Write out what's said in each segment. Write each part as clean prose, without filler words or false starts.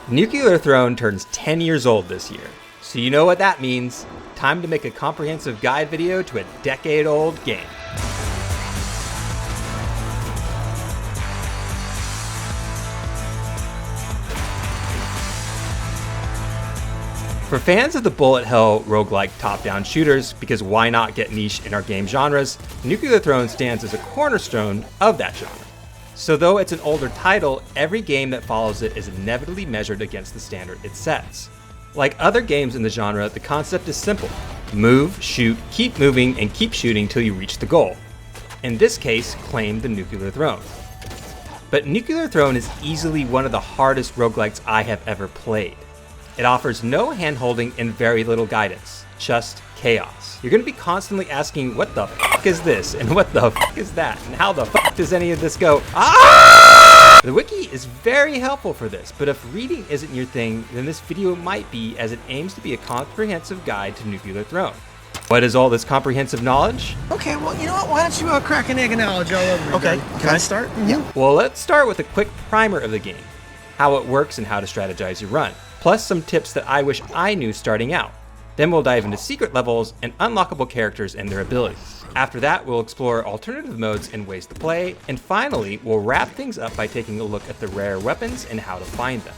Nuclear Throne turns 10 years old this year, so you know what that means. Time to make a comprehensive guide video to a decade-old game. For fans of the bullet hell roguelike top-down shooters, because why not get niche in our game genres, Nuclear Throne stands as a cornerstone of that genre. So though it's an older title, every game that follows it is inevitably measured against the standard it sets. Like other games in the genre, the concept is simple. Move, shoot, keep moving, and keep shooting till you reach the goal. In this case, claim the Nuclear Throne. But Nuclear Throne is easily one of the hardest roguelikes I have ever played. It offers no handholding and very little guidance, just chaos. You're going to be constantly asking, what the fuck is this, and what the fuck is that, and how the fuck does any of this go? Ah! The wiki is very helpful for this, but if reading isn't your thing, then this video might be, as it aims to be a comprehensive guide to Nuclear Throne. What is all this comprehensive knowledge? Okay, well, you know what? Why don't you crack an egg and knowledge all over me? Okay, Can I start? Yeah. Well, let's start with a quick primer of the game, how it works and how to strategize your run, plus some tips that I wish I knew starting out. Then we'll dive into secret levels and unlockable characters and their abilities. After that, we'll explore alternative modes and ways to play, and finally, we'll wrap things up by taking a look at the rare weapons and how to find them.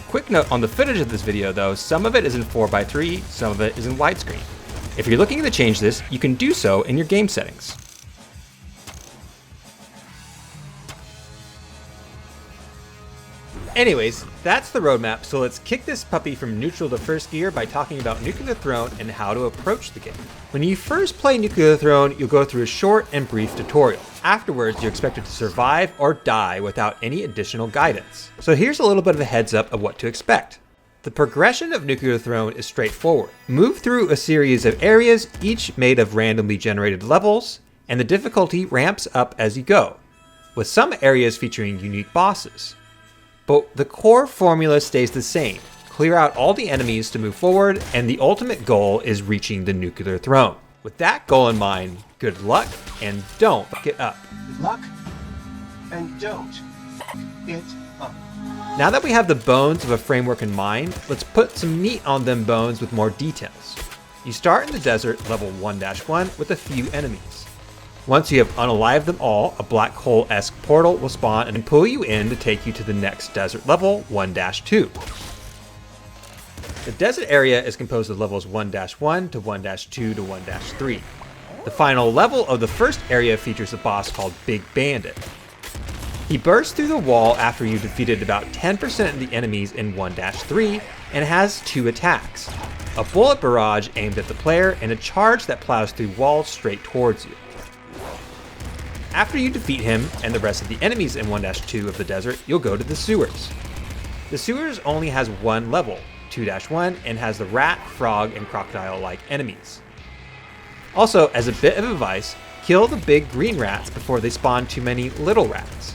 Quick note on the footage of this video though, some of it is in 4:3, some of it is in widescreen. If you're looking to change this, you can do so in your game settings. Anyways, that's the roadmap, so let's kick this puppy from neutral to first gear by talking about Nuclear Throne and how to approach the game. When you first play Nuclear Throne, you'll go through a short and brief tutorial. Afterwards, you're expected to survive or die without any additional guidance. So here's a little bit of a heads up of what to expect. The progression of Nuclear Throne is straightforward. Move through a series of areas, each made of randomly generated levels, and the difficulty ramps up as you go, with some areas featuring unique bosses. But the core formula stays the same. Clear out all the enemies to move forward, and the ultimate goal is reaching the Nuclear Throne. With that goal in mind, good luck and don't fuck it up. Good luck and don't fuck it up. Now that we have the bones of a framework in mind, let's put some meat on them bones with more details. You start in the desert, level 1-1, with a few enemies. Once you have unalived them all, a black hole-esque portal will spawn and pull you in to take you to the next desert level, 1-2. The desert area is composed of levels 1-1 to 1-2 to 1-3. The final level of the first area features a boss called Big Bandit. He bursts through the wall after you've defeated about 10% of the enemies in 1-3 and has two attacks: a bullet barrage aimed at the player and a charge that plows through walls straight towards you. After you defeat him and the rest of the enemies in 1-2 of the desert, you'll go to the sewers. The sewers only has one level, 2-1, and has the rat, frog, and crocodile-like enemies. Also, as a bit of advice, kill the big green rats before they spawn too many little rats.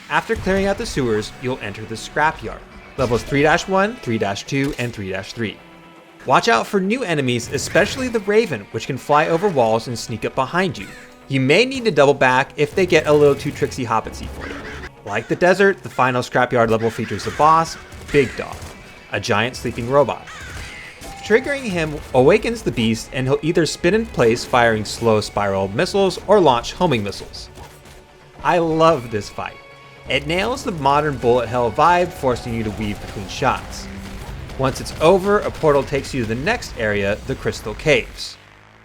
After clearing out the sewers, you'll enter the scrapyard, levels 3-1, 3-2, and 3-3. Watch out for new enemies, especially the Raven, which can fly over walls and sneak up behind you. You may need to double back if they get a little too tricksy hoppitsy for you. Like the desert, the final scrapyard level features the boss, Big Dog, a giant sleeping robot. Triggering him awakens the beast, and he'll either spin in place firing slow spiral missiles or launch homing missiles. I love this fight. It nails the modern bullet hell vibe, forcing you to weave between shots. Once it's over, a portal takes you to the next area, the Crystal Caves.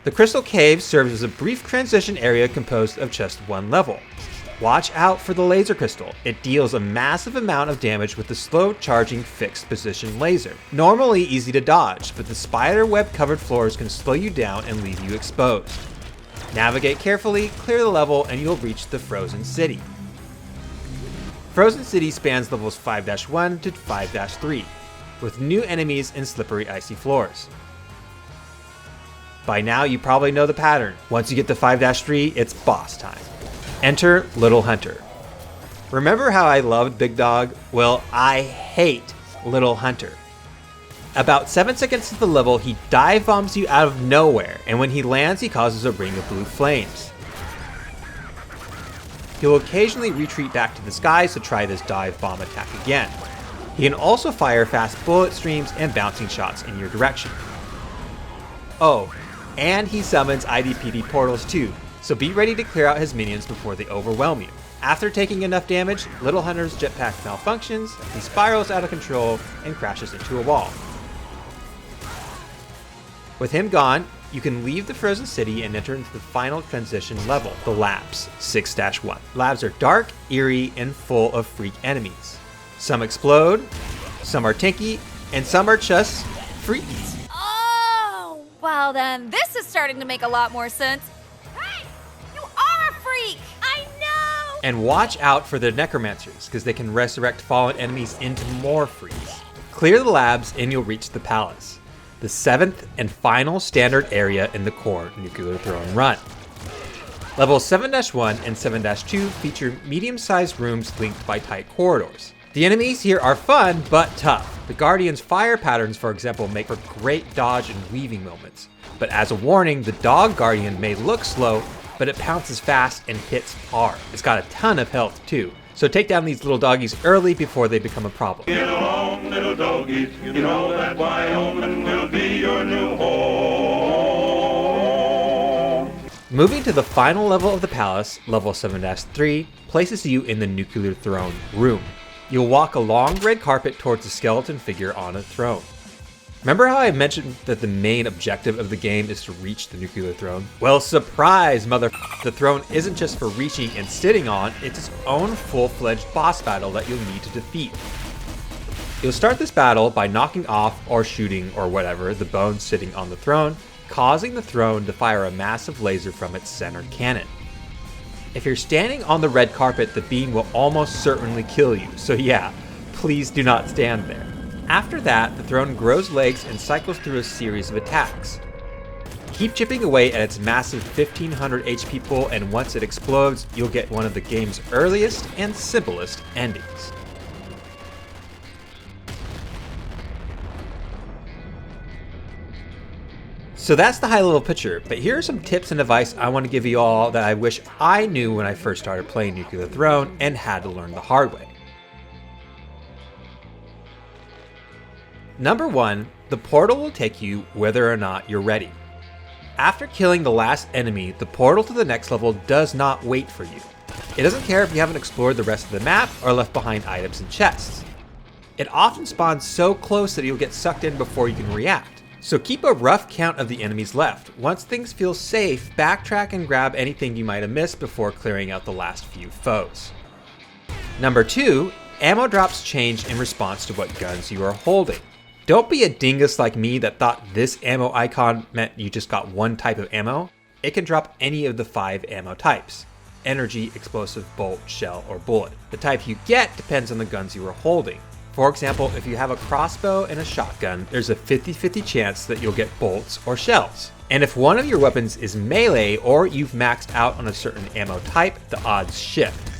The Crystal Caves serves as a brief transition area composed of just one level. Watch out for the laser crystal. It deals a massive amount of damage with the slow charging fixed position laser. Normally easy to dodge, but the spider web covered floors can slow you down and leave you exposed. Navigate carefully, clear the level, and you'll reach the Frozen City. Frozen City spans levels 5-1 to 5-3. with new enemies and slippery icy floors. By now you probably know the pattern. Once you get to 5-3, it's boss time. Enter Little Hunter. Remember how I loved Big Dog? Well, I hate Little Hunter. About 7 seconds into the level, he dive bombs you out of nowhere, and when he lands, he causes a ring of blue flames. He'll occasionally retreat back to the skies to try this dive bomb attack again. He can also fire fast bullet streams and bouncing shots in your direction. Oh, and he summons IDPD portals too, so be ready to clear out his minions before they overwhelm you. After taking enough damage, Little Hunter's jetpack malfunctions, he spirals out of control, and crashes into a wall. With him gone, you can leave the frozen city and enter into the final transition level, the labs, 6-1. Labs are dark, eerie, and full of freak enemies. Some explode, some are tanky, and some are just freaky. Oh, well then, this is starting to make a lot more sense. Hey, you are a freak! I know! And watch out for the necromancers, because they can resurrect fallen enemies into more freaks. Clear the labs and you'll reach the palace, the 7th and final standard area in the core Nuclear Throne run. Levels 7-1 and 7-2 feature medium-sized rooms linked by tight corridors. The enemies here are fun, but tough. The Guardian's fire patterns, for example, make for great dodge and weaving moments. But as a warning, the Dog Guardian may look slow, but it pounces fast and hits hard. It's got a ton of health too, so take down these little doggies early before they become a problem. Get along, little doggies, you know that Wyoming will be your new home. Moving to the final level of the palace, level 7-3, places you in the Nuclear Throne room. You'll walk a long red carpet towards a skeleton figure on a throne. Remember how I mentioned that the main objective of the game is to reach the Nuclear Throne? Well, surprise, the throne isn't just for reaching and sitting on, it's its own full-fledged boss battle that you'll need to defeat. You'll start this battle by knocking off or shooting or whatever the bones sitting on the throne, causing the throne to fire a massive laser from its center cannon. If you're standing on the red carpet, the beam will almost certainly kill you, so yeah, please do not stand there. After that, the throne grows legs and cycles through a series of attacks. Keep chipping away at its massive 1500 HP pool, and once it explodes, you'll get one of the game's earliest and simplest endings. So that's the high level picture, but here are some tips and advice I want to give you all that I wish I knew when I first started playing Nuclear Throne and had to learn the hard way. Number 1, the portal will take you whether or not you're ready. After killing the last enemy, the portal to the next level does not wait for you. It doesn't care if you haven't explored the rest of the map or left behind items and chests. It often spawns so close that you'll get sucked in before you can react. So keep a rough count of the enemies left. Once things feel safe, backtrack and grab anything you might have missed before clearing out the last few foes. Number 2, ammo drops change in response to what guns you are holding. Don't be a dingus like me that thought this ammo icon meant you just got one type of ammo. It can drop any of the 5 ammo types: energy, explosive, bolt, shell, or bullet. The type you get depends on the guns you are holding. For example, if you have a crossbow and a shotgun, there's a 50-50 chance that you'll get bolts or shells. And if one of your weapons is melee or you've maxed out on a certain ammo type, the odds shift.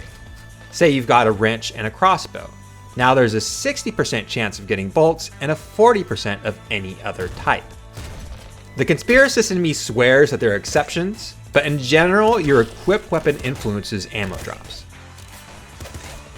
Say you've got a wrench and a crossbow. Now there's a 60% chance of getting bolts and a 40% of any other type. The conspiracist in me swears that there are exceptions, but in general, your equipped weapon influences ammo drops.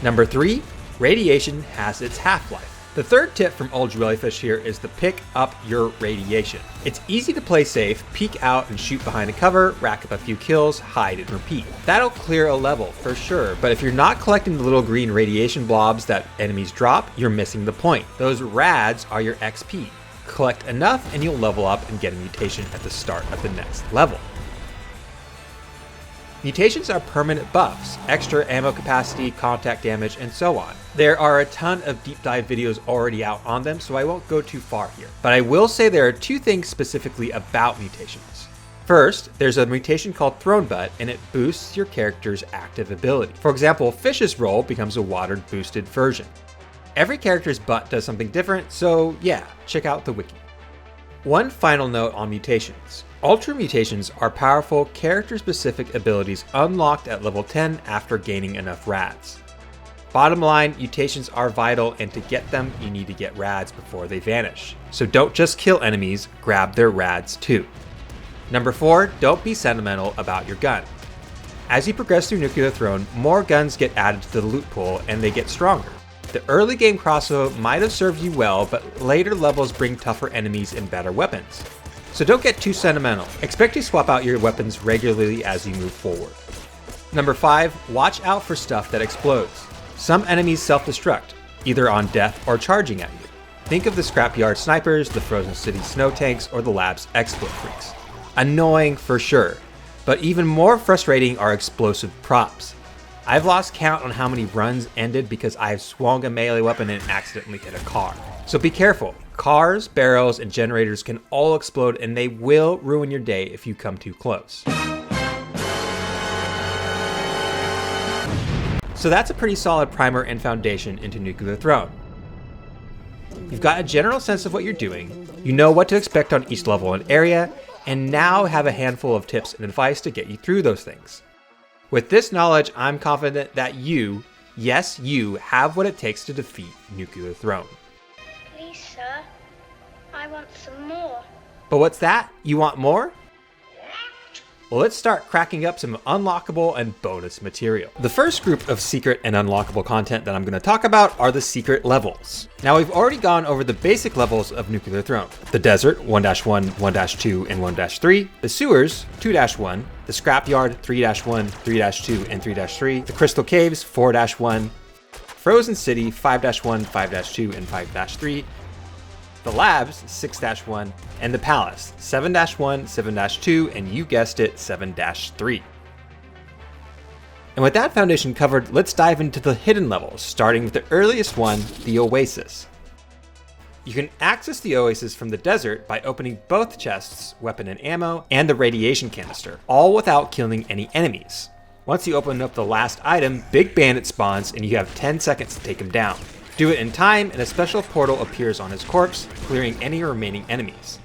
Number 3, radiation has its half-life. The third tip from Old Jellyfish here is to pick up your radiation. It's easy to play safe, peek out and shoot behind a cover, rack up a few kills, hide and repeat. That'll clear a level for sure, but if you're not collecting the little green radiation blobs that enemies drop, you're missing the point. Those rads are your XP. Collect enough and you'll level up and get a mutation at the start of the next level. Mutations are permanent buffs, extra ammo capacity, contact damage, and so on. There are a ton of deep dive videos already out on them, so I won't go too far here. But I will say there are 2 things specifically about mutations. First, there's a mutation called Throne Butt, and it boosts your character's active ability. For example, Fish's roll becomes a watered boosted version. Every character's butt does something different, so yeah, check out the wiki. One final note on mutations. Ultra mutations are powerful character-specific abilities unlocked at level 10 after gaining enough rads. Bottom line, mutations are vital, and to get them, you need to get rads before they vanish. So don't just kill enemies, grab their rads too. Number 4, don't be sentimental about your gun. As you progress through Nuke the Throne, more guns get added to the loot pool and they get stronger. The early game crossbow might have served you well, but later levels bring tougher enemies and better weapons. So don't get too sentimental. Expect to swap out your weapons regularly as you move forward. Number 5, watch out for stuff that explodes. Some enemies self-destruct, either on death or charging at you. Think of the scrapyard snipers, the Frozen City snow tanks, or the lab's exploit freaks. Annoying for sure, but even more frustrating are explosive props. I've lost count on how many runs ended because I've swung a melee weapon and accidentally hit a car. So be careful. Cars, barrels, and generators can all explode and they will ruin your day if you come too close. So that's a pretty solid primer and foundation into Nuke the Throne. You've got a general sense of what you're doing, you know what to expect on each level and area, and now have a handful of tips and advice to get you through those things. With this knowledge, I'm confident that you, yes you, have what it takes to defeat Nuke the Throne. Please, sir, I want some more. But what's that? You want more? Well, let's start cracking up some unlockable and bonus material. The first group of secret and unlockable content that I'm going to talk about are the secret levels. Now, we've already gone over the basic levels of Nuke the Throne. The desert, 1-1, 1-2, and 1-3. The sewers, 2-1. The scrapyard, 3-1, 3-2, and 3-3. The crystal caves, 4-1. Frozen City, 5-1, 5-2, and 5-3. The labs, 6-1, and the palace, 7-1, 7-2, and you guessed it, 7-3. And with that foundation covered, let's dive into the hidden levels, starting with the earliest one, the Oasis. You can access the Oasis from the desert by opening both chests, weapon and ammo, and the radiation canister, all without killing any enemies. Once you open up the last item, Big Bandit spawns and you have 10 seconds to take him down. Do it in time, and a special portal appears on his corpse, clearing any remaining enemies.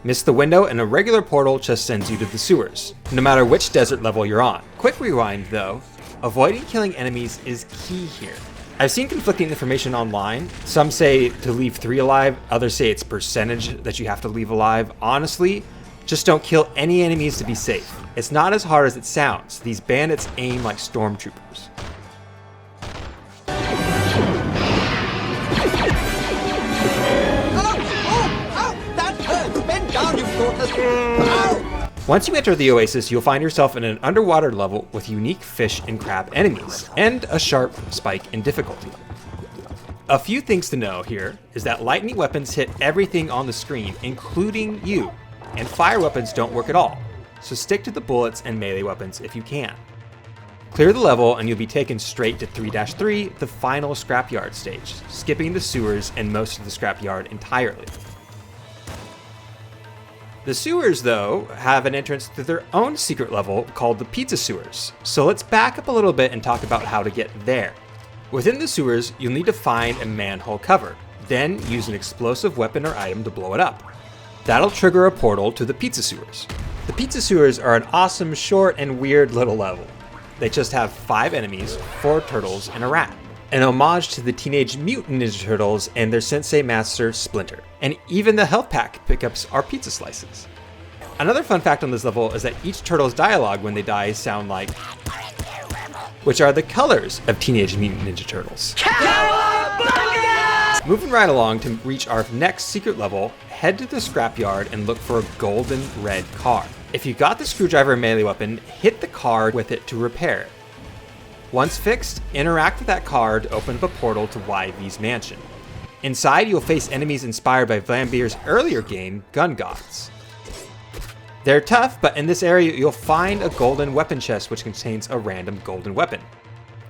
Miss the window, and a regular portal just sends you to the sewers, no matter which desert level you're on. Quick rewind though, avoiding killing enemies is key here. I've seen conflicting information online. Some say to leave 3 alive, others say it's percentage that you have to leave alive. Honestly, just don't kill any enemies to be safe. It's not as hard as it sounds. These bandits aim like stormtroopers. Once you enter the Oasis, you'll find yourself in an underwater level with unique fish and crab enemies, and a sharp spike in difficulty. A few things to know here is that lightning weapons hit everything on the screen, including you, and fire weapons don't work at all, so stick to the bullets and melee weapons if you can. Clear the level and you'll be taken straight to 3-3, the final scrapyard stage, skipping the sewers and most of the scrapyard entirely. The sewers, though, have an entrance to their own secret level called the pizza sewers, so let's back up a little bit and talk about how to get there. Within the sewers, you'll need to find a manhole cover, then use an explosive weapon or item to blow it up. That'll trigger a portal to the pizza sewers. The pizza sewers are an awesome, short, and weird little level. They just have 5 enemies, 4 turtles, and a rat. An homage to the Teenage Mutant Ninja Turtles and their sensei master, Splinter. And even the health pack pickups are pizza slices. Another fun fact on this level is that each turtle's dialogue when they die sound like, which are the colors of Teenage Mutant Ninja Turtles. Moving right along to reach our next secret level, head to the scrapyard and look for a golden red car. If you got the screwdriver melee weapon, hit the car with it to repair it. Once fixed, interact with that car to open up a portal to YV's mansion. Inside, you'll face enemies inspired by Vlambeer's earlier game, Gun Gods. They're tough, but in this area you'll find a golden weapon chest which contains a random golden weapon.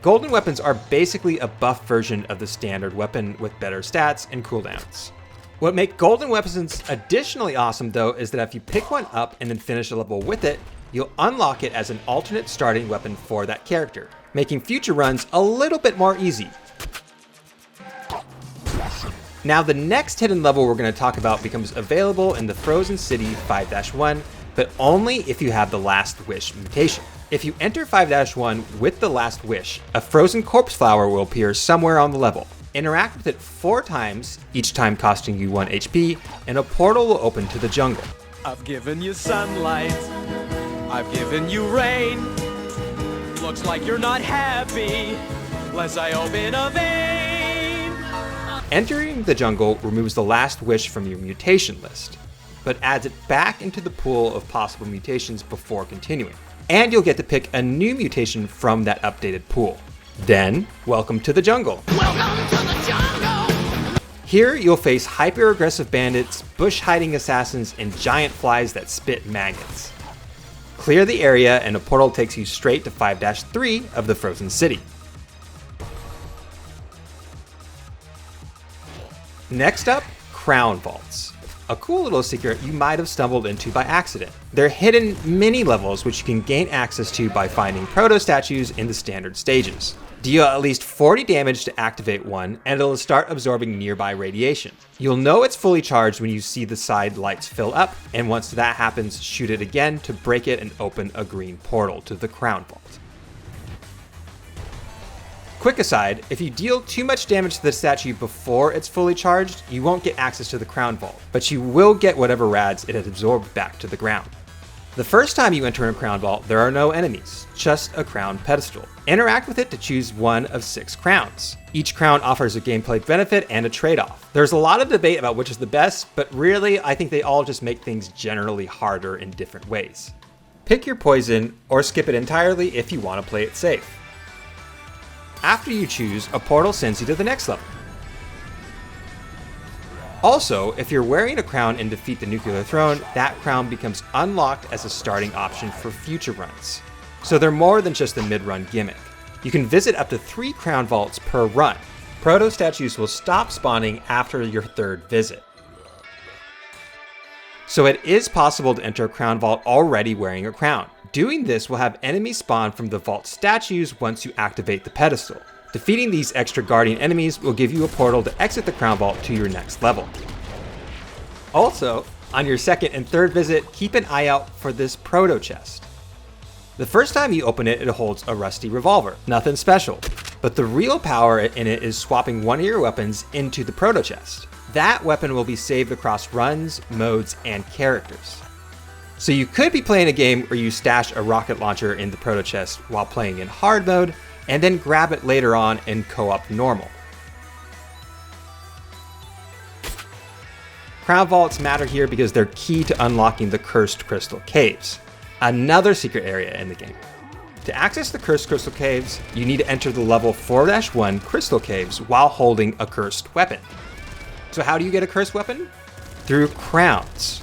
Golden weapons are basically a buff version of the standard weapon with better stats and cooldowns. What makes golden weapons additionally awesome though is that if you pick one up and then finish a level with it, you'll unlock it as an alternate starting weapon for that character, making future runs a little bit more easy. Now the next hidden level we're going to talk about becomes available in the Frozen City 5-1, but only if you have the Last Wish mutation. If you enter 5-1 with the Last Wish, a frozen corpse flower will appear somewhere on the level. Interact with it 4 times, each time costing you 1 HP, and a portal will open to the jungle. I've given you sunlight, I've given you rain. Looks like you're not happy. Unless I open a vein. Entering the jungle removes the last wish from your mutation list, but adds it back into the pool of possible mutations before continuing. And you'll get to pick a new mutation from that updated pool. Then, welcome to the jungle. Welcome to the jungle! Here, you'll face hyper-aggressive bandits, bush-hiding assassins, and giant flies that spit magnets. Clear the area and a portal takes you straight to 5-3 of the Frozen City. Next up, Crown Vaults. A cool little secret you might have stumbled into by accident. They're hidden mini levels which you can gain access to by finding proto statues in the standard stages. Deal at least 40 damage to activate one, and it'll start absorbing nearby radiation. You'll know it's fully charged when you see the side lights fill up, and once that happens, shoot it again to break it and open a green portal to the Crown Vault. Quick aside, if you deal too much damage to the statue before it's fully charged, you won't get access to the Crown Vault, but you will get whatever rads it has absorbed back to the ground. The first time you enter a Crown Vault, there are no enemies, just a crown pedestal. Interact with it to choose one of 6 crowns. Each crown offers a gameplay benefit and a trade-off. There's a lot of debate about which is the best, but really I think they all just make things generally harder in different ways. Pick your poison, or skip it entirely if you want to play it safe. After you choose, a portal sends you to the next level. Also, if you're wearing a crown and defeat the nuclear throne, that crown becomes unlocked as a starting option for future runs. So they're more than just a mid-run gimmick. You can visit up to 3 crown vaults per run. Proto statues will stop spawning after your 3rd visit. So it is possible to enter a crown vault already wearing a crown. Doing this will have enemies spawn from the vault statues once you activate the pedestal. Defeating these extra guardian enemies will give you a portal to exit the crown vault to your next level. Also, on your 2nd and 3rd visit, keep an eye out for this proto chest. The first time you open it, it holds a rusty revolver. Nothing special, but the real power in it is swapping one of your weapons into the proto chest. That weapon will be saved across runs, modes, and characters. So you could be playing a game where you stash a rocket launcher in the proto chest while playing in hard mode, and then grab it later on in co-op normal. Crown Vaults matter here because they're key to unlocking the Cursed Crystal Caves, another secret area in the game. To access the Cursed Crystal Caves, you need to enter the level 4-1 Crystal Caves while holding a cursed weapon. So how do you get a cursed weapon? Through crowns.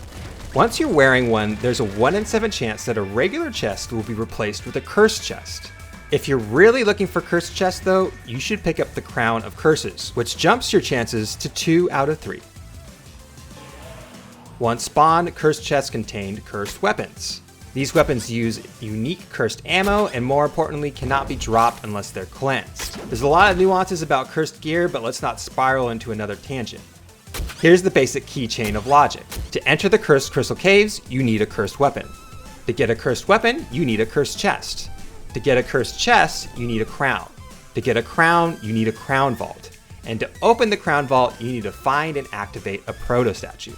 Once you're wearing one, there's a 1 in 7 chance that a regular chest will be replaced with a cursed chest. If you're really looking for cursed chests though, you should pick up the Crown of Curses, which jumps your chances to 2 out of 3. Once spawned, cursed chests contained cursed weapons. These weapons use unique cursed ammo and more importantly cannot be dropped unless they're cleansed. There's a lot of nuances about cursed gear, but let's not spiral into another tangent. Here's the basic keychain of logic. To enter the Cursed Crystal Caves, you need a cursed weapon. To get a cursed weapon, you need a cursed chest. To get a cursed chest, you need a crown. To get a crown, you need a crown vault. And to open the crown vault, you need to find and activate a proto statue.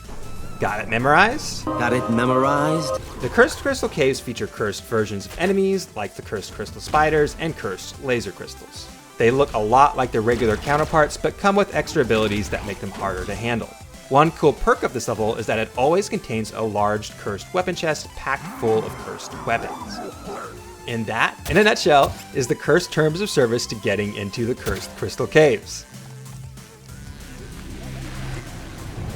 Got it memorized? Got it memorized? The Cursed Crystal Caves feature cursed versions of enemies like the Cursed Crystal Spiders and Cursed Laser Crystals. They look a lot like their regular counterparts, but come with extra abilities that make them harder to handle. One cool perk of this level is that it always contains a large cursed weapon chest packed full of cursed weapons. And that, in a nutshell, is the cursed terms of service to getting into the Cursed Crystal Caves.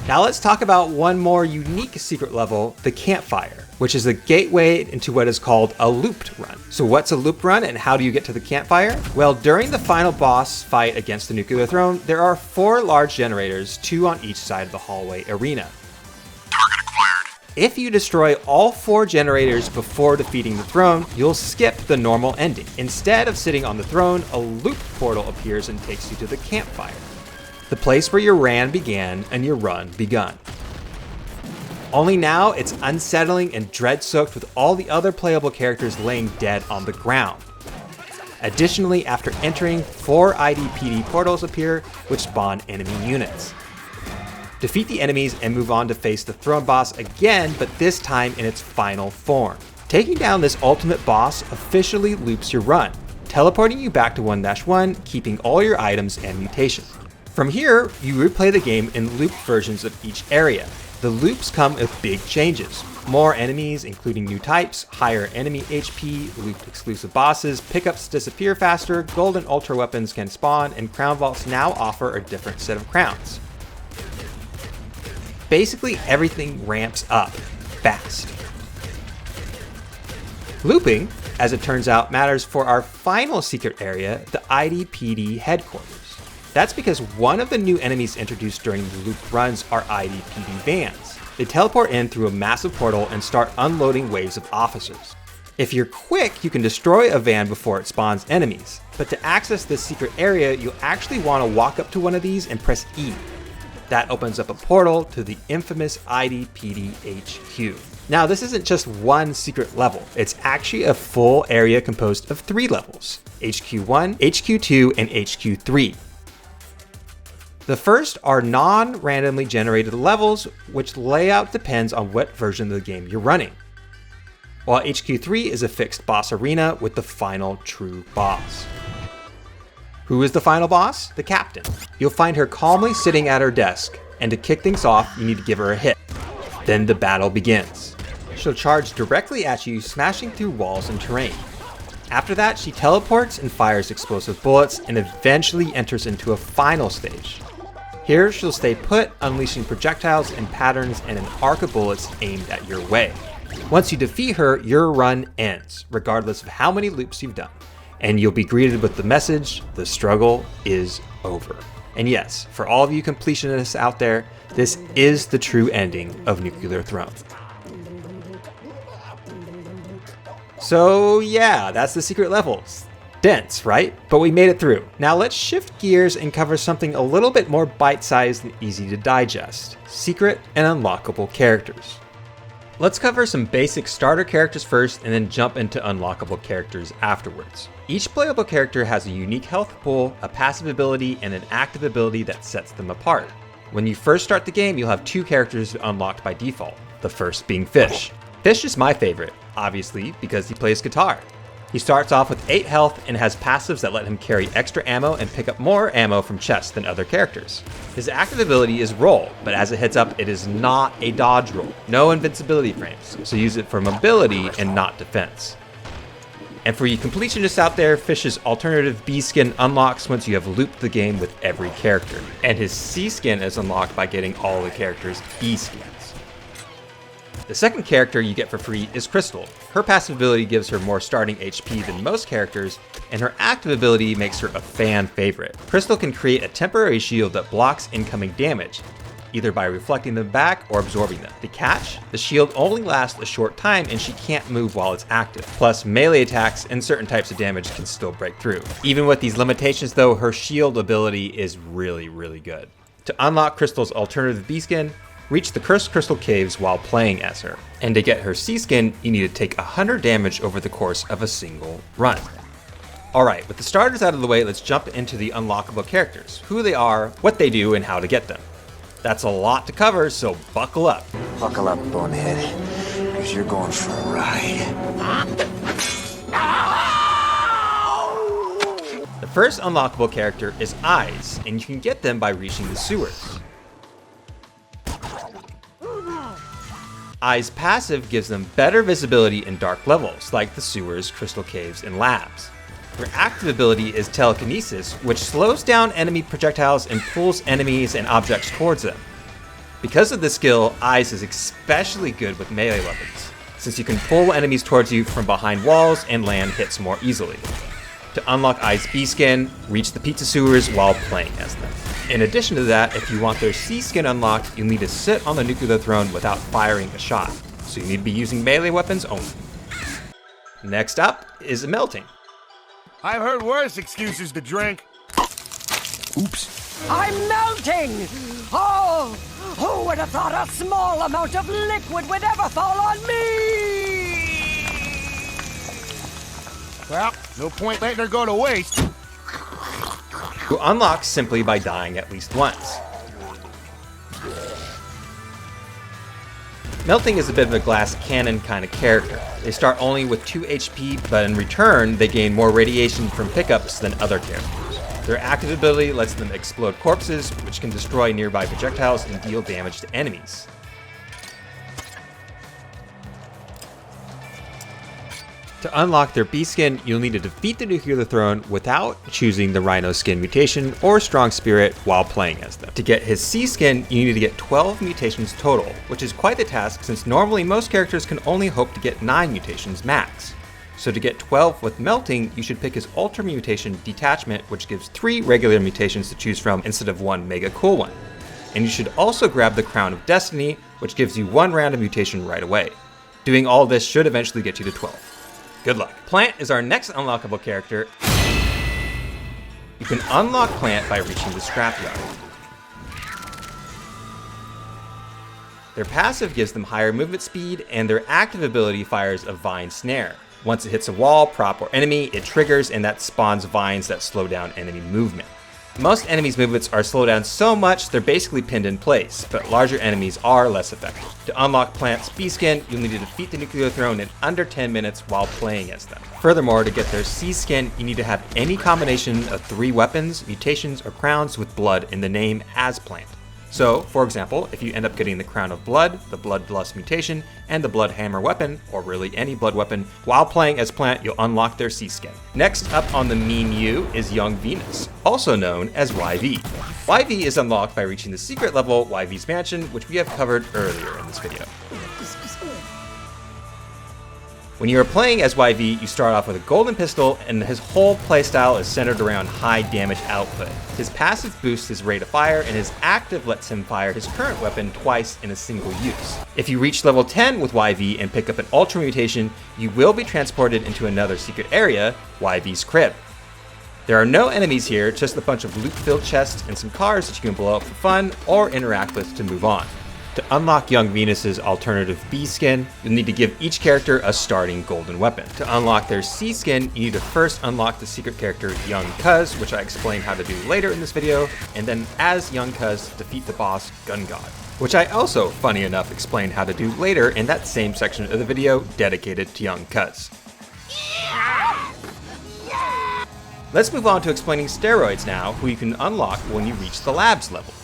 Now let's talk about one more unique secret level, the Campfire, which is a gateway into what is called a looped run. So what's a looped run and how do you get to the Campfire? Well, during the final boss fight against the Nuclear Throne, there are 4 large generators, 2 on each side of the hallway arena. Target acquired. If you destroy all 4 generators before defeating the throne, you'll skip the normal ending. Instead of sitting on the throne, a looped portal appears and takes you to the Campfire, the place where your ran began and your run begun. Only now it's unsettling and dread-soaked with all the other playable characters laying dead on the ground. Additionally, after entering, 4 IDPD portals appear which spawn enemy units. Defeat the enemies and move on to face the throne boss again, but this time in its final form. Taking down this ultimate boss officially loops your run, teleporting you back to 1-1, keeping all your items and mutations. From here, you replay the game in looped versions of each area. The loops come with big changes. More enemies, including new types, higher enemy HP, looped exclusive bosses, pickups disappear faster, gold and ultra weapons can spawn, and crown vaults now offer a different set of crowns. Basically, everything ramps up fast. Looping, as it turns out, matters for our final secret area, the IDPD headquarters. That's because one of the new enemies introduced during the loop runs are IDPD vans. They teleport in through a massive portal and start unloading waves of officers. If you're quick, you can destroy a van before it spawns enemies. But to access this secret area, you'll actually want to walk up to one of these and press E. That opens up a portal to the infamous IDPD HQ. Now, this isn't just one secret level. It's actually a full area composed of 3 levels: HQ1, HQ2, and HQ3. The first are non-randomly generated levels, which layout depends on what version of the game you're running. While HQ3 is a fixed boss arena with the final true boss. Who is the final boss? The captain. You'll find her calmly sitting at her desk, and to kick things off, you need to give her a hit. Then the battle begins. She'll charge directly at you, smashing through walls and terrain. After that, she teleports and fires explosive bullets, and eventually enters into a final stage. Here, she'll stay put, unleashing projectiles and patterns and an arc of bullets aimed at your way. Once you defeat her, your run ends, regardless of how many loops you've done. And you'll be greeted with the message, the struggle is over. And yes, for all of you completionists out there, this is the true ending of Nuclear Throne. So yeah, that's the secret levels. Dense, right? But we made it through. Now let's shift gears and cover something a little bit more bite-sized and easy to digest: secret and unlockable characters. Let's cover some basic starter characters first and then jump into unlockable characters afterwards. Each playable character has a unique health pool, a passive ability, and an active ability that sets them apart. When you first start the game, you'll have 2 characters unlocked by default, the first being Fish. Fish is my favorite, obviously, because he plays guitar. He starts off with 8 health and has passives that let him carry extra ammo and pick up more ammo from chests than other characters. His active ability is roll, but as it hits up, it is not a dodge roll. No invincibility frames, so use it for mobility and not defense. And for you completionists out there, Fish's alternative B skin unlocks once you have looped the game with every character. And his C skin is unlocked by getting all the characters' B skins. The second character you get for free is Crystal. Her passive ability gives her more starting HP than most characters, and her active ability makes her a fan favorite. Crystal can create a temporary shield that blocks incoming damage, either by reflecting them back or absorbing them. The catch? The shield only lasts a short time and she can't move while it's active. Plus, melee attacks and certain types of damage can still break through. Even with these limitations though, her shield ability is really good. To unlock Crystal's alternative B skin, reach the Cursed Crystal Caves while playing as her. And to get her C skin, you need to take 100 damage over the course of a single run. Alright, with the starters out of the way, let's jump into the unlockable characters, who they are, what they do, and how to get them. That's a lot to cover, so buckle up. Buckle up, bonehead, because you're going for a ride. The first unlockable character is Eyes, and you can get them by reaching the sewers. Eyes' passive gives them better visibility in dark levels, like the sewers, crystal caves, and labs. Their active ability is Telekinesis, which slows down enemy projectiles and pulls enemies and objects towards them. Because of this skill, Eyes is especially good with melee weapons, since you can pull enemies towards you from behind walls and land hits more easily. To unlock Eyes' B skin, reach the pizza sewers while playing as them. In addition to that, if you want their C skin unlocked, you'll need to sit on the Nuclear Throne without firing a shot, so you need to be using melee weapons only. Next up is Melting. I've heard worse excuses to drink. Oops. I'm melting! Oh, who would have thought a small amount of liquid would ever fall on me? Well, no point letting her go to waste. You unlock simply by dying at least once. Melting is a bit of a glass cannon kind of character. They start only with 2 HP, but in return, they gain more radiation from pickups than other characters. Their active ability lets them explode corpses, which can destroy nearby projectiles and deal damage to enemies. To unlock their B skin, you'll need to defeat the Nuclear Throne without choosing the Rhino skin mutation or Strong Spirit while playing as them. To get his C skin, you need to get 12 mutations total, which is quite the task since normally most characters can only hope to get 9 mutations max. So to get 12 with Melting, you should pick his Ultra Mutation Detachment, which gives 3 regular mutations to choose from instead of 1 mega cool one. And you should also grab the Crown of Destiny, which gives you 1 random mutation right away. Doing all this should eventually get you to 12. Good luck. Plant is our next unlockable character. You can unlock Plant by reaching the scrapyard. Their passive gives them higher movement speed, and their active ability fires a vine snare. Once it hits a wall, prop, or enemy, it triggers, and that spawns vines that slow down enemy movement. Most enemies' movements are slowed down so much they're basically pinned in place, but larger enemies are less effective. To unlock Plant's B skin, you'll need to defeat the Nuclear Throne in under 10 minutes while playing as them. Furthermore, to get their C skin, you need to have any combination of 3 weapons, mutations, or crowns with blood in the name as Plant. So, for example, if you end up getting the Crown of Blood, the Bloodlust mutation, and the Blood Hammer weapon, or really any blood weapon, while playing as Plant, you'll unlock their C skin. Next up on the menu is Young Venus, also known as YV. YV is unlocked by reaching the secret level, YV's Mansion, which we have covered earlier in this video. When you are playing as YV, you start off with a golden pistol, and his whole playstyle is centered around high damage output. His passive boosts his rate of fire, and his active lets him fire his current weapon twice in a single use. If you reach level 10 with YV and pick up an Ultra Mutation, you will be transported into another secret area, YV's Crib. There are no enemies here, just a bunch of loot-filled chests and some cars that you can blow up for fun or interact with to move on. To unlock Young Venus's alternative B skin, you'll need to give each character a starting golden weapon. To unlock their C skin, you need to first unlock the secret character Young Cuz, which I explain how to do later in this video, and then as Young Cuz, defeat the boss Gun God, which I also, funny enough, explain how to do later in that same section of the video dedicated to Young Cuz. Let's move on to explaining Steroids now, who you can unlock when you reach the labs level.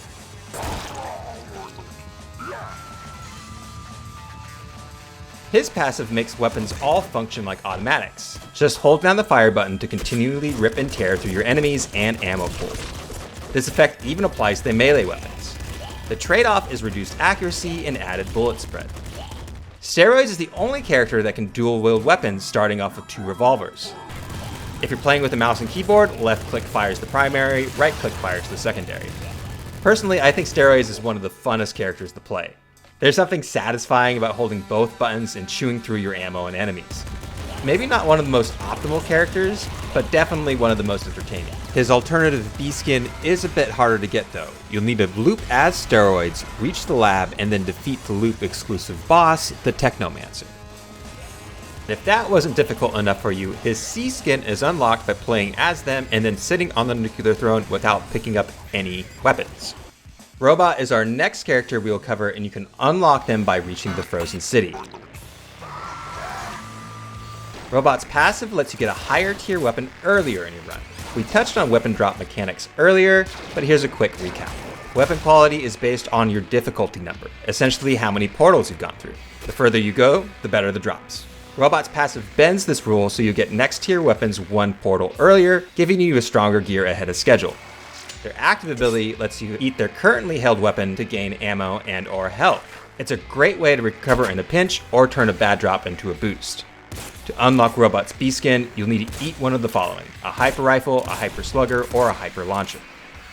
His passive makes weapons all function like automatics. Just hold down the fire button to continually rip and tear through your enemies and ammo pool. This effect even applies to melee weapons. The trade-off is reduced accuracy and added bullet spread. Steroids is the only character that can dual-wield weapons starting off with 2 revolvers. If you're playing with a mouse and keyboard, left-click fires the primary, right-click fires the secondary. Personally, I think Steroids is one of the funnest characters to play. There's something satisfying about holding both buttons and chewing through your ammo and enemies. Maybe not one of the most optimal characters, but definitely one of the most entertaining. His alternative B skin is a bit harder to get though. You'll need to loop as Steroids, reach the lab, and then defeat the loop exclusive boss, the Technomancer. If that wasn't difficult enough for you, his C skin is unlocked by playing as them and then sitting on the Nuclear Throne without picking up any weapons. Robot is our next character we will cover, and you can unlock them by reaching the Frozen City. Robot's passive lets you get a higher tier weapon earlier in your run. We touched on weapon drop mechanics earlier, but here's a quick recap. Weapon quality is based on your difficulty number, essentially how many portals you've gone through. The further you go, the better the drops. Robot's passive bends this rule so you get next tier weapons 1 portal earlier, giving you a stronger gear ahead of schedule. Their active ability lets you eat their currently held weapon to gain ammo and or health. It's a great way to recover in a pinch or turn a bad drop into a boost. To unlock Robot's B skin, you'll need to eat one of the following: a hyper rifle, a hyper slugger, or a hyper launcher.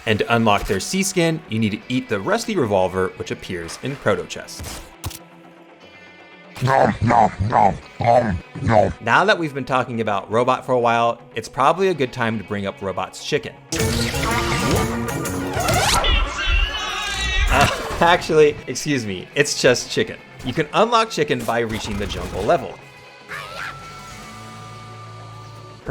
And to unlock their C skin, you need to eat the rusty revolver, which appears in proto chests. Now that we've been talking about Robot for a while, it's probably a good time to bring up Robot's chicken. Actually, excuse me, it's just chicken. You can unlock chicken by reaching the jungle level.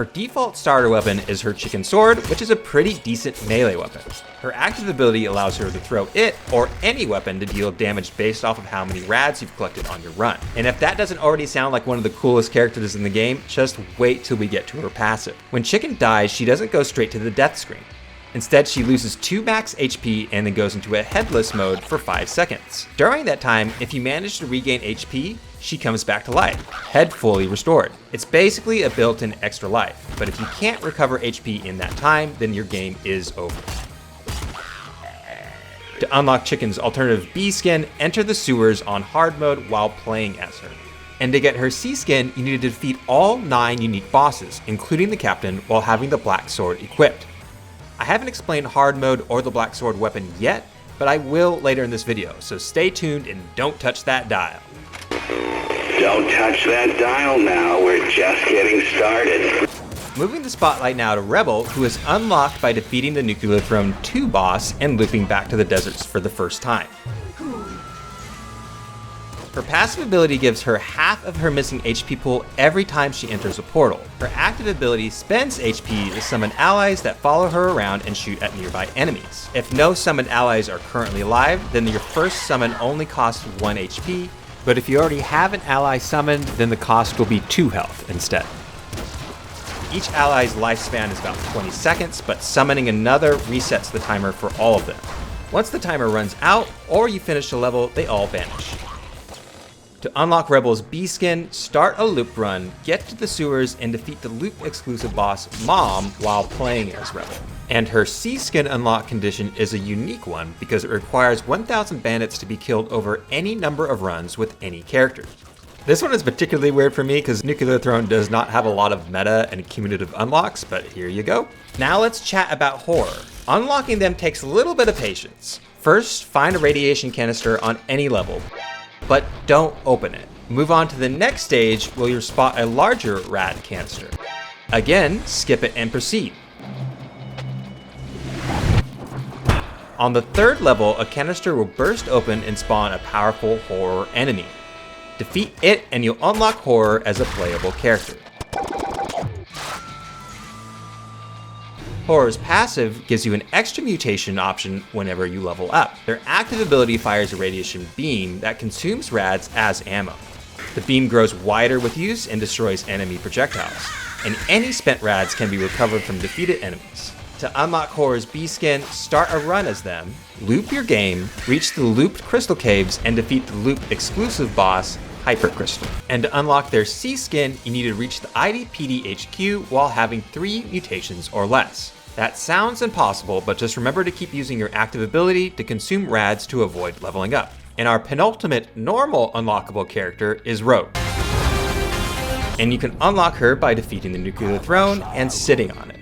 Her default starter weapon is her chicken sword, which is a pretty decent melee weapon. Her active ability allows her to throw it or any weapon to deal damage based off of how many rads you've collected on your run. And if that doesn't already sound like one of the coolest characters in the game, just wait till we get to her passive. When Chicken dies, she doesn't go straight to the death screen. Instead, she loses 2 max HP and then goes into a headless mode for 5 seconds. During that time, if you manage to regain HP, she comes back to life, head fully restored. It's basically a built-in extra life, but if you can't recover HP in that time, then your game is over. To unlock Chicken's alternative B skin, enter the sewers on hard mode while playing as her. And to get her C skin, you need to defeat all 9 unique bosses, including the captain, while having the black sword equipped. I haven't explained hard mode or the black sword weapon yet, but I will later in this video, so stay tuned and don't touch that dial. Don't touch that dial now, we're just getting started. Moving the spotlight now to Rebel, who is unlocked by defeating the Nuclear Throne 2 boss and looping back to the deserts for the first time. Her passive ability gives her half of her missing HP pool every time she enters a portal. Her active ability spends HP to summon allies that follow her around and shoot at nearby enemies. If no summoned allies are currently alive, then your first summon only costs 1 HP, but if you already have an ally summoned, then the cost will be 2 health instead. Each ally's lifespan is about 20 seconds, but summoning another resets the timer for all of them. Once the timer runs out, or you finish a level, they all vanish. To unlock Rebel's B skin, start a loop run, get to the sewers, and defeat the loop exclusive boss Mom while playing as Rebel. And her C skin unlock condition is a unique one because it requires 1,000 bandits to be killed over any number of runs with any character. This one is particularly weird for me because Nuclear Throne does not have a lot of meta and cumulative unlocks, but here you go. Now let's chat about horror. Unlocking them takes a little bit of patience. First, find a radiation canister on any level, but don't open it. Move on to the next stage where you'll spot a larger rad canister. Again, skip it and proceed. On the 3rd level, a canister will burst open and spawn a powerful horror enemy. Defeat it and you'll unlock horror as a playable character. Horror's passive gives you an extra mutation option whenever you level up. Their active ability fires a radiation beam that consumes rads as ammo. The beam grows wider with use and destroys enemy projectiles, and any spent rads can be recovered from defeated enemies. To unlock Horror's B skin, start a run as them, loop your game, reach the looped crystal caves, and defeat the loop exclusive boss, Hypercrystal. And to unlock their C skin, you need to reach the IDPD HQ while having 3 mutations or less. That sounds impossible, but just remember to keep using your active ability to consume rads to avoid leveling up. And our penultimate normal unlockable character is Rogue. And you can unlock her by defeating the Nuclear Throne and sitting on it.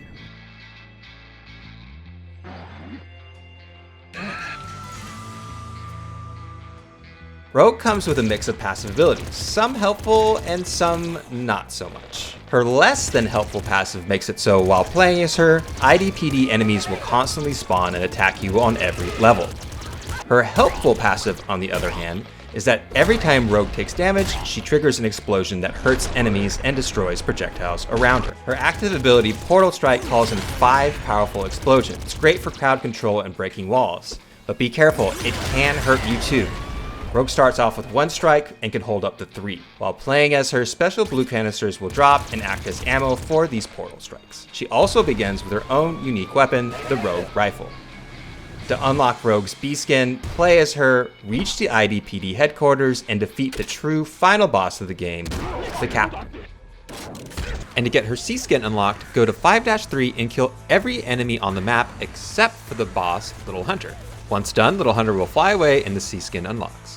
Rogue comes with a mix of passive abilities, some helpful and some not so much. Her less than helpful passive makes it so while playing as her, IDPD enemies will constantly spawn and attack you on every level. Her helpful passive, on the other hand, is that every time Rogue takes damage, she triggers an explosion that hurts enemies and destroys projectiles around her. Her active ability, Portal Strike, calls in 5 powerful explosions, great for crowd control and breaking walls. But be careful, it can hurt you too. Rogue starts off with 1 strike and can hold up to 3. While playing as her, special blue canisters will drop and act as ammo for these portal strikes. She also begins with her own unique weapon, the Rogue Rifle. To unlock Rogue's B skin, play as her, reach the IDPD headquarters, and defeat the true final boss of the game, the Captain. And to get her C skin unlocked, go to 5-3 and kill every enemy on the map except for the boss, Little Hunter. Once done, Little Hunter will fly away and the C skin unlocks.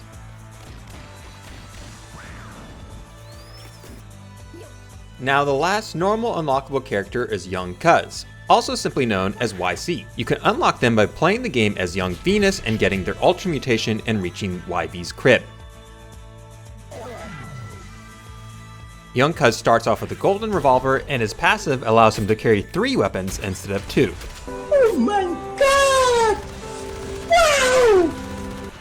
Now the last normal unlockable character is Young Cuz, also simply known as YC. You can unlock them by playing the game as Young Venus and getting their Ultra Mutation and reaching YV's crib. Young Cuz starts off with a golden revolver and his passive allows him to carry 3 weapons instead of 2. Oh my god! Wow!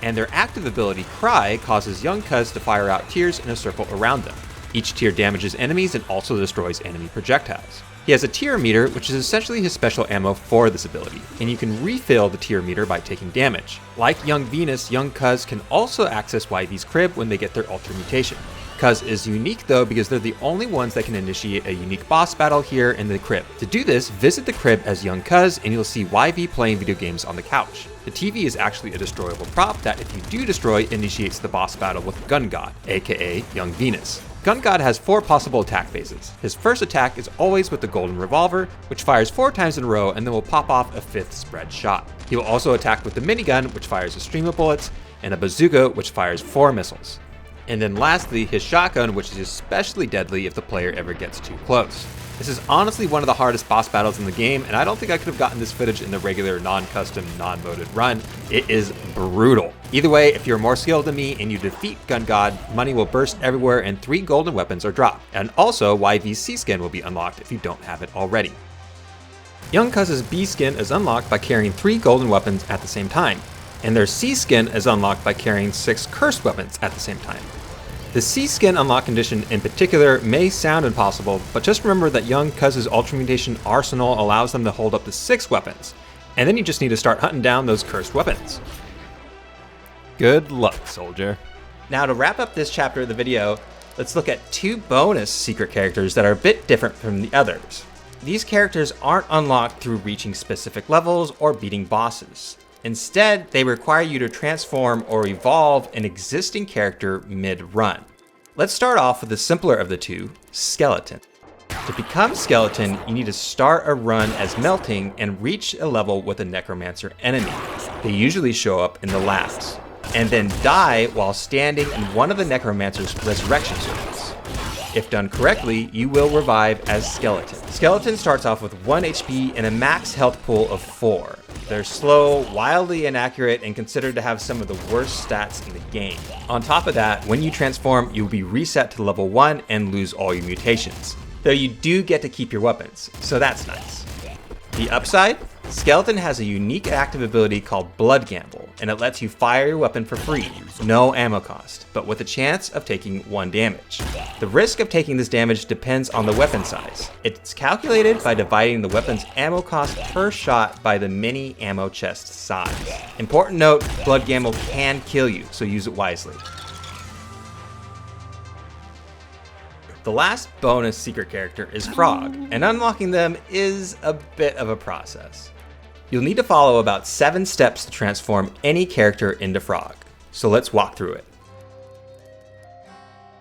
And their active ability, Cry, causes Young Cuz to fire out tears in a circle around them. Each tier damages enemies and also destroys enemy projectiles. He has a tier meter, which is essentially his special ammo for this ability, and you can refill the tier meter by taking damage. Like young Venus, young Cuz can also access YV's crib when they get their Ultra Mutation. Cuz is unique though because they're the only ones that can initiate a unique boss battle here in the crib. To do this, visit the crib as young Cuz and you'll see YV playing video games on the couch. The TV is actually a destroyable prop that if you do destroy, initiates the boss battle with Gun God, aka young Venus. Gun God has 4 possible attack phases. His first attack is always with the golden revolver, which fires 4 times in a row and then will pop off a 5th spread shot. He will also attack with the minigun, which fires a stream of bullets, and a bazooka, which fires 4 missiles. And then lastly, his shotgun, which is especially deadly if the player ever gets too close. This is honestly one of the hardest boss battles in the game, and I don't think I could have gotten this footage in the regular non-custom, non-moded run. It is brutal. Either way, if you're more skilled than me and you defeat Gun God, money will burst everywhere and 3 golden weapons are dropped. And also, YV's C skin will be unlocked if you don't have it already. Young Cuz's B skin is unlocked by carrying 3 golden weapons at the same time, and their C skin is unlocked by carrying 6 cursed weapons at the same time. The C skin unlock condition in particular may sound impossible, but just remember that young Cuz's Ultra Mutation arsenal allows them to hold up to 6 weapons, and then you just need to start hunting down those cursed weapons. Good luck, soldier. Now to wrap up this chapter of the video, let's look at 2 bonus secret characters that are a bit different from the others. These characters aren't unlocked through reaching specific levels or beating bosses. Instead, they require you to transform or evolve an existing character mid-run. Let's start off with the simpler of the 2, Skeleton. To become Skeleton, you need to start a run as Melting and reach a level with a Necromancer enemy. They usually show up in the labs, and then die while standing in one of the Necromancer's resurrection circles. If done correctly, you will revive as Skeleton. Skeleton starts off with 1 HP and a max health pool of 4. They're slow, wildly inaccurate, and considered to have some of the worst stats in the game. On top of that, when you transform, you'll be reset to level 1 and lose all your mutations. Though you do get to keep your weapons, so that's nice. The upside? Skeleton has a unique active ability called Blood Gamble, and it lets you fire your weapon for free, no ammo cost, but with a chance of taking 1 damage. The risk of taking this damage depends on the weapon size. It's calculated by dividing the weapon's ammo cost per shot by the mini ammo chest size. Important note, Blood Gamble can kill you, so use it wisely. The last bonus secret character is Frog, and unlocking them is a bit of a process. You'll need to follow about 7 steps to transform any character into Frog, so let's walk through it.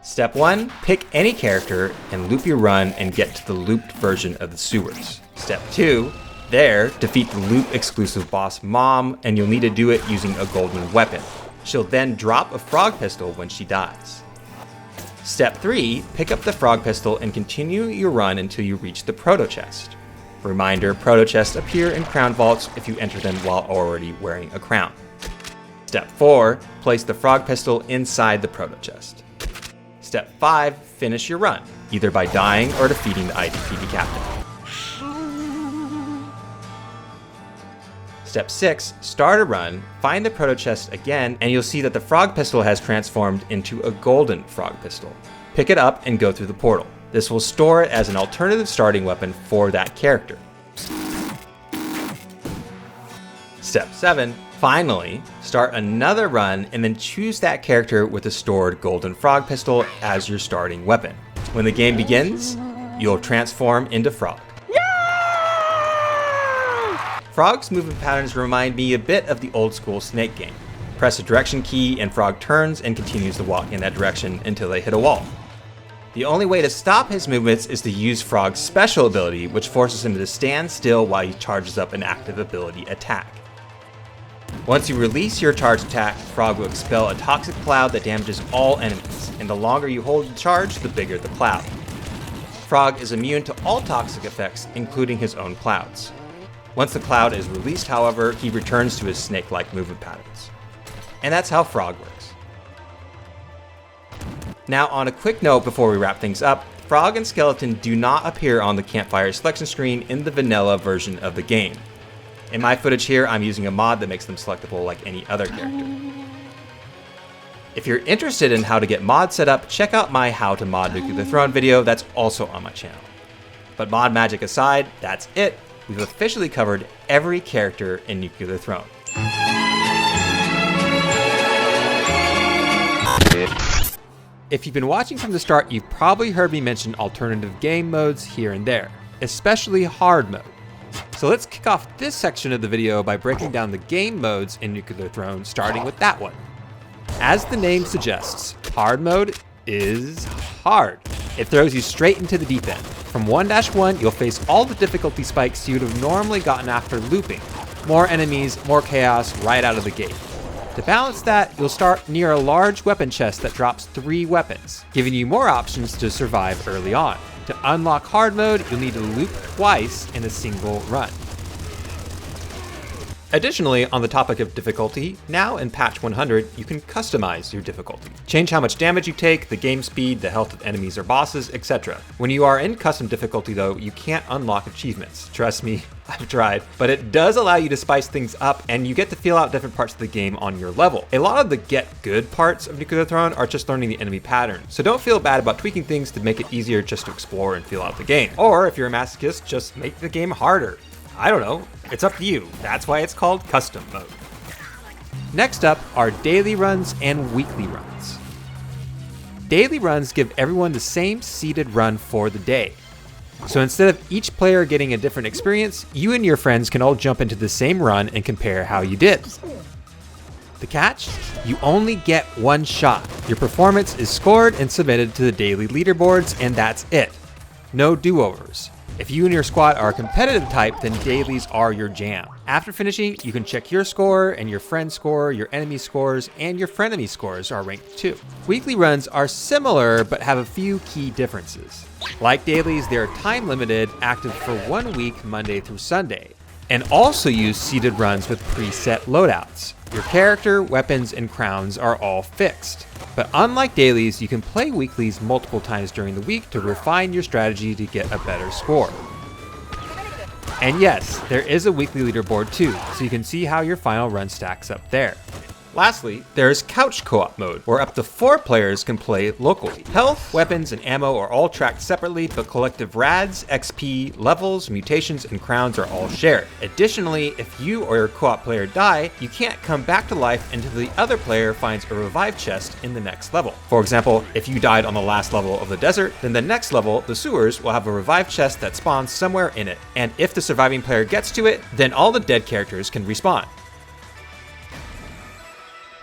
Step 1, pick any character and loop your run and get to the looped version of the sewers. Step 2, there, defeat the loop exclusive boss Mom, and you'll need to do it using a golden weapon. She'll then drop a frog pistol when she dies. Step 3, pick up the frog pistol and continue your run until you reach the proto chest. Reminder, proto chests appear in crown vaults if you enter them while already wearing a crown. Step 4, place the frog pistol inside the proto chest. Step 5, finish your run, either by dying or defeating the IDPD captain. Step 6, start a run, find the proto chest again, and you'll see that the frog pistol has transformed into a golden frog pistol. Pick it up and go through the portal. This will store it as an alternative starting weapon for that character. Step 7, finally, start another run and then choose that character with the stored golden frog pistol as your starting weapon. When the game begins, you'll transform into Frog. Frog's movement patterns remind me a bit of the old school Snake game. Press a direction key and Frog turns and continues to walk in that direction until they hit a wall. The only way to stop his movements is to use Frog's special ability, which forces him to stand still while he charges up an active ability attack. Once you release your charge attack, Frog will expel a toxic cloud that damages all enemies, and the longer you hold the charge, the bigger the cloud. Frog is immune to all toxic effects, including his own clouds. Once the cloud is released, however, he returns to his snake-like movement patterns. And that's how Frog works. Now, on a quick note before we wrap things up, Frog and Skeleton do not appear on the campfire selection screen in the vanilla version of the game. In my footage here, I'm using a mod that makes them selectable like any other character. If you're interested in how to get mods set up, check out my How to Mod Nuclear Throne video that's also on my channel. But mod magic aside, that's it. We've officially covered every character in Nuclear Throne. If you've been watching from the start, you've probably heard me mention alternative game modes here and there, especially hard mode. So let's kick off this section of the video by breaking down the game modes in Nuclear Throne, starting with that one. As the name suggests, hard mode is hard. It throws you straight into the deep end. From 1-1, you'll face all the difficulty spikes you'd have normally gotten after looping. More enemies, more chaos right out of the gate. To balance that, you'll start near a large weapon chest that drops 3 weapons, giving you more options to survive early on. To unlock hard mode, you'll need to loop twice in a single run. Additionally, on the topic of difficulty, now in patch 100, you can customize your difficulty. Change how much damage you take, the game speed, the health of enemies or bosses, etc. When you are in custom difficulty though, you can't unlock achievements. Trust me, I've tried. But it does allow you to spice things up and you get to feel out different parts of the game on your level. A lot of the get good parts of Nuclear Throne are just learning the enemy pattern, so don't feel bad about tweaking things to make it easier just to explore and feel out the game. Or if you're a masochist, just make the game harder. I don't know, it's up to you. That's why it's called custom mode. Next up are daily runs and weekly runs. Daily runs give everyone the same seeded run for the day. So instead of each player getting a different experience, you and your friends can all jump into the same run and compare how you did. The catch? You only get one shot. Your performance is scored and submitted to the daily leaderboards, and that's it. No do-overs. If you and your squad are a competitive type, then dailies are your jam. After finishing, you can check your score and your friend's score, your enemy's scores, and your frenemy scores are ranked too. Weekly runs are similar, but have a few key differences. Like dailies, they are time limited, active for 1 week, Monday through Sunday, and also use seeded runs with preset loadouts. Your character, weapons, and crowns are all fixed. But unlike dailies, you can play weeklies multiple times during the week to refine your strategy to get a better score. And yes, there is a weekly leaderboard too, so you can see how your final run stacks up there. Lastly, there's couch co-op mode, where up to 4 players can play locally. Health, weapons, and ammo are all tracked separately, but collective rads, XP, levels, mutations, and crowns are all shared. Additionally, if you or your co-op player die, you can't come back to life until the other player finds a revive chest in the next level. For example, if you died on the last level of the desert, then the next level, the sewers, will have a revive chest that spawns somewhere in it. And if the surviving player gets to it, then all the dead characters can respawn.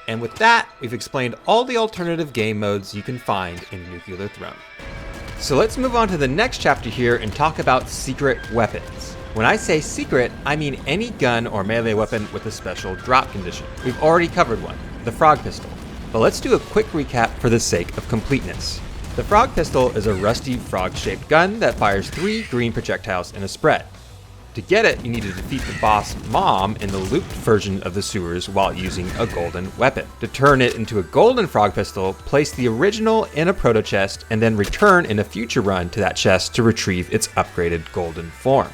And with that, we've explained all the alternative game modes you can find in Nuclear Throne. So let's move on to the next chapter here and talk about secret weapons. When I say secret, I mean any gun or melee weapon with a special drop condition. We've already covered one, the frog pistol. But let's do a quick recap for the sake of completeness. The frog pistol is a rusty frog-shaped gun that fires 3 green projectiles in a spread. To get it, you need to defeat the boss Mom in the looped version of the sewers while using a golden weapon. To turn it into a golden frog pistol, place the original in a proto chest and then return in a future run to that chest to retrieve its upgraded golden form.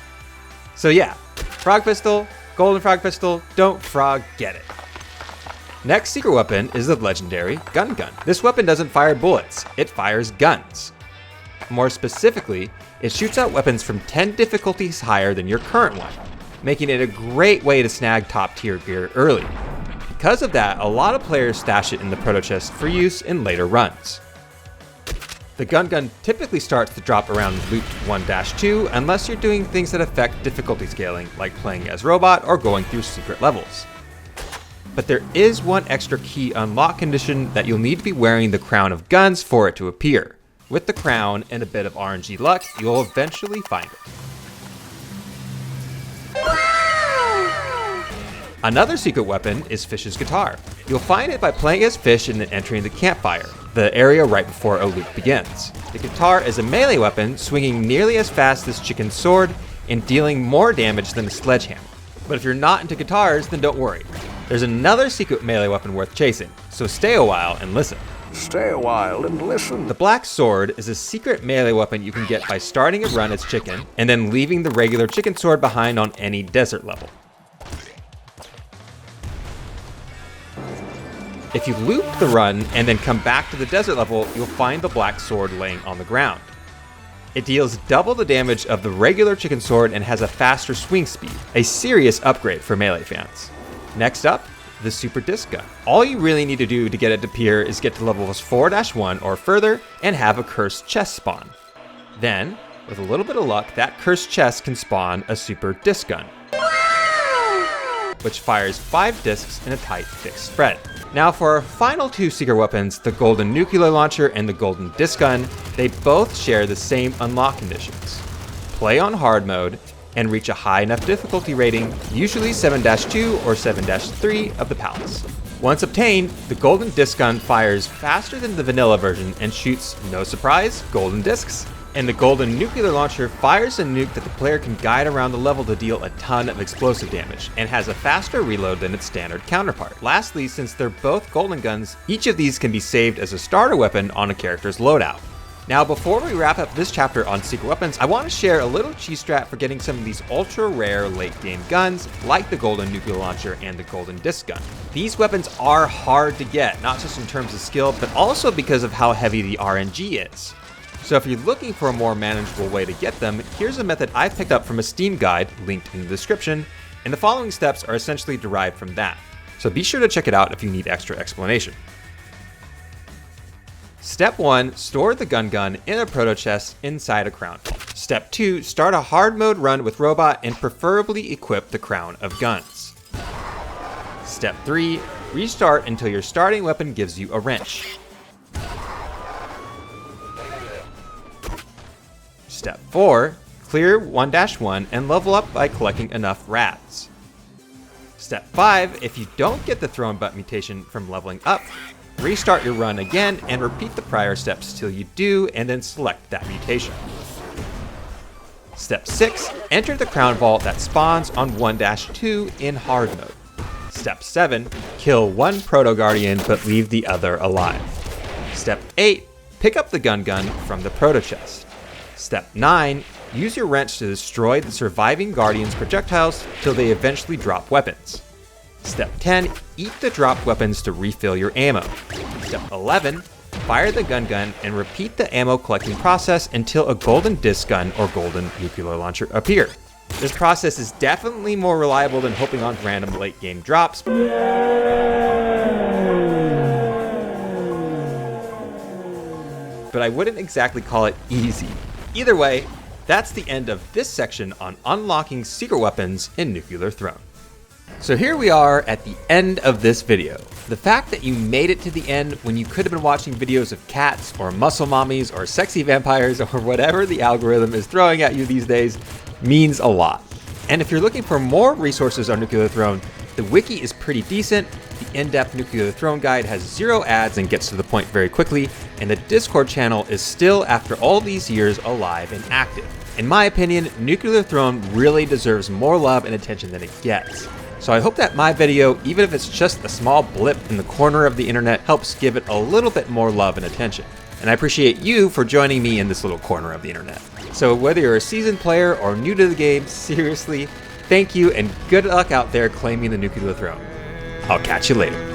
So yeah, frog pistol, golden frog pistol, don't frog get it. Next secret weapon is the legendary gun. This weapon doesn't fire bullets, it fires guns. More specifically, it shoots out weapons from 10 difficulties higher than your current one, making it a great way to snag top tier gear early. Because of that, a lot of players stash it in the proto chest for use in later runs. The gun typically starts to drop around loot 1-2 unless you're doing things that affect difficulty scaling, like playing as robot or going through secret levels. But there is one extra key unlock condition that you'll need to be wearing the crown of guns for it to appear. With the crown and a bit of RNG luck, you'll eventually find it. Another secret weapon is Fish's guitar. You'll find it by playing as Fish and then entering the campfire, the area right before a loop begins. The guitar is a melee weapon, swinging nearly as fast as Chicken's sword and dealing more damage than a sledgehammer. But if you're not into guitars, then don't worry. There's another secret melee weapon worth chasing, so stay a while and listen. Stay a while and listen. The Black Sword is a secret melee weapon you can get by starting a run as Chicken and then leaving the regular Chicken sword behind on any desert level. If you loop the run and then come back to the desert level, you'll find the black sword laying on the ground. It deals double the damage of the regular chicken sword and has a faster swing speed, a serious upgrade for melee fans. Next up, the super disc gun. All you really need to do to get it to appear is get to levels 4-1 or further and have a cursed chest spawn. Then, with a little bit of luck, that cursed chest can spawn a super disc gun, which fires 5 discs in a tight, fixed spread. Now for our final 2 secret weapons, the golden nuclear launcher and the golden disc gun, they both share the same unlock conditions. Play on hard mode and reach a high enough difficulty rating, usually 7-2 or 7-3 of the palace. Once obtained, the golden disc gun fires faster than the vanilla version and shoots, no surprise, golden discs. And the golden nuclear launcher fires a nuke that the player can guide around the level to deal a ton of explosive damage, and has a faster reload than its standard counterpart. Lastly, since they're both golden guns, each of these can be saved as a starter weapon on a character's loadout. Now before we wrap up this chapter on secret weapons, I want to share a little cheese strat for getting some of these ultra rare late game guns, like the golden nuclear launcher and the golden disc gun. These weapons are hard to get, not just in terms of skill, but also because of how heavy the RNG is. So if you're looking for a more manageable way to get them, here's a method I picked up from a Steam guide linked in the description, and the following steps are essentially derived from that. So be sure to check it out if you need extra explanation. Step 1, store the gun in a proto chest inside a crown. Step 2, start a hard mode run with robot and preferably equip the crown of guns. Step 3, restart until your starting weapon gives you a wrench. Step 4, clear 1-1 and level up by collecting enough rats. Step 5, if you don't get the throwing butt mutation from leveling up, restart your run again and repeat the prior steps till you do, and then select that mutation. Step 6, enter the crown vault that spawns on 1-2 in hard mode. Step 7, kill one proto guardian but leave the other alive. Step 8, pick up the gun from the proto chest. Step 9, use your wrench to destroy the surviving guardian's projectiles till they eventually drop weapons. Step 10, eat the dropped weapons to refill your ammo. Step 11, fire the gun and repeat the ammo collecting process until a golden disc gun or golden nuclear launcher appear. This process is definitely more reliable than hoping on random late game drops, but I wouldn't exactly call it easy. Either way, that's the end of this section on unlocking secret weapons in Nuclear Throne. So here we are at the end of this video. The fact that you made it to the end when you could have been watching videos of cats or muscle mommies or sexy vampires or whatever the algorithm is throwing at you these days means a lot. And if you're looking for more resources on Nuclear Throne, the wiki is pretty decent. The in-depth Nuclear Throne guide has 0 ads and gets to the point very quickly, and the Discord channel is still, after all these years, alive and active. In my opinion, Nuclear Throne really deserves more love and attention than it gets. So I hope that my video, even if it's just a small blip in the corner of the internet, helps give it a little bit more love and attention. And I appreciate you for joining me in this little corner of the internet. So whether you're a seasoned player or new to the game, seriously, thank you and good luck out there claiming the Nuclear Throne. I'll catch you later.